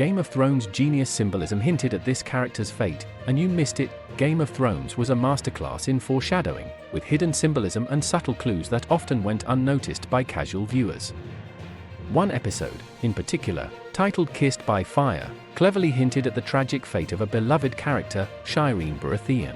Game of Thrones' genius symbolism hinted at this character's fate, and you missed it. Game of Thrones was a masterclass in foreshadowing, with hidden symbolism and subtle clues that often went unnoticed by casual viewers. One episode, in particular, titled Kissed by Fire, cleverly hinted at the tragic fate of a beloved character, Shireen Baratheon.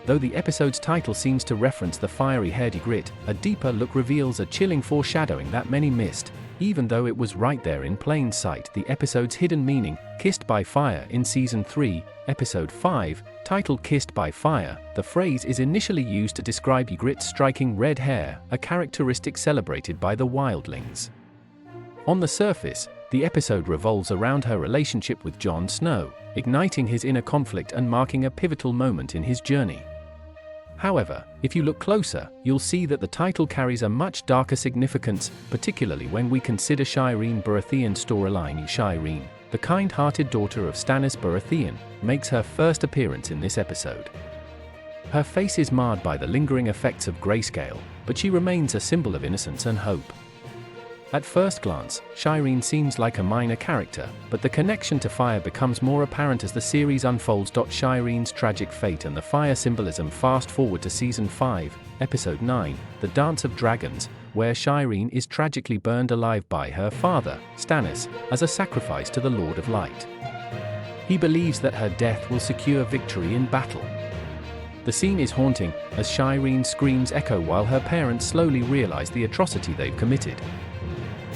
Though the episode's title seems to reference the fiery-haired Ygritte, a deeper look reveals a chilling foreshadowing that many missed. Even though it was right there in plain sight, the episode's hidden meaning, Kissed by Fire in Season 3, Episode 5, titled Kissed by Fire, the phrase is initially used to describe Ygritte's striking red hair, a characteristic celebrated by the wildlings. On the surface, the episode revolves around her relationship with Jon Snow, igniting his inner conflict and marking a pivotal moment in his journey. However, if you look closer, you'll see that the title carries a much darker significance, particularly when we consider Shireen Baratheon's storyline. Shireen, the kind-hearted daughter of Stannis Baratheon, makes her first appearance in this episode. Her face is marred by the lingering effects of grayscale, but she remains a symbol of innocence and hope. At first glance, Shireen seems like a minor character, but the connection to fire becomes more apparent as the series unfolds. Shireen's tragic fate and the fire symbolism. Fast forward to Season 5, Episode 9, The Dance of Dragons, where Shireen is tragically burned alive by her father, Stannis, as a sacrifice to the Lord of Light. He believes that her death will secure victory in battle. The scene is haunting, as Shireen's screams echo while her parents slowly realize the atrocity they've committed.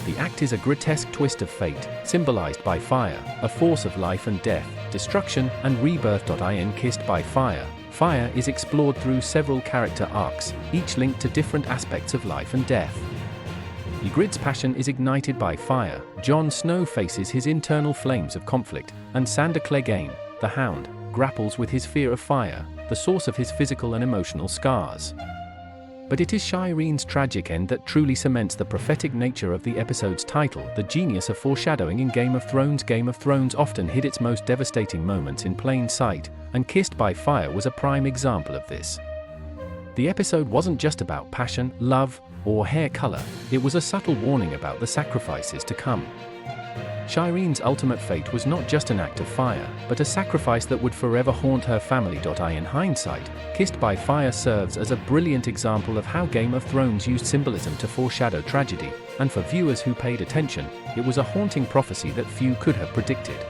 The act is a grotesque twist of fate, symbolized by fire, a force of life and death, destruction, and rebirth. In Kissed by Fire, fire is explored through several character arcs, each linked to different aspects of life and death. Ygritte's passion is ignited by fire, Jon Snow faces his internal flames of conflict, and Sandor Clegane, the Hound, grapples with his fear of fire, the source of his physical and emotional scars. But it is Shireen's tragic end that truly cements the prophetic nature of the episode's title, the genius of foreshadowing in Game of Thrones. Game of Thrones often hid its most devastating moments in plain sight, and Kissed by Fire was a prime example of this. The episode wasn't just about passion, love, or hair color, it was a subtle warning about the sacrifices to come. Shireen's ultimate fate was not just an act of fire, but a sacrifice that would forever haunt her family. In hindsight, Kissed by Fire serves as a brilliant example of how Game of Thrones used symbolism to foreshadow tragedy, and for viewers who paid attention, it was a haunting prophecy that few could have predicted.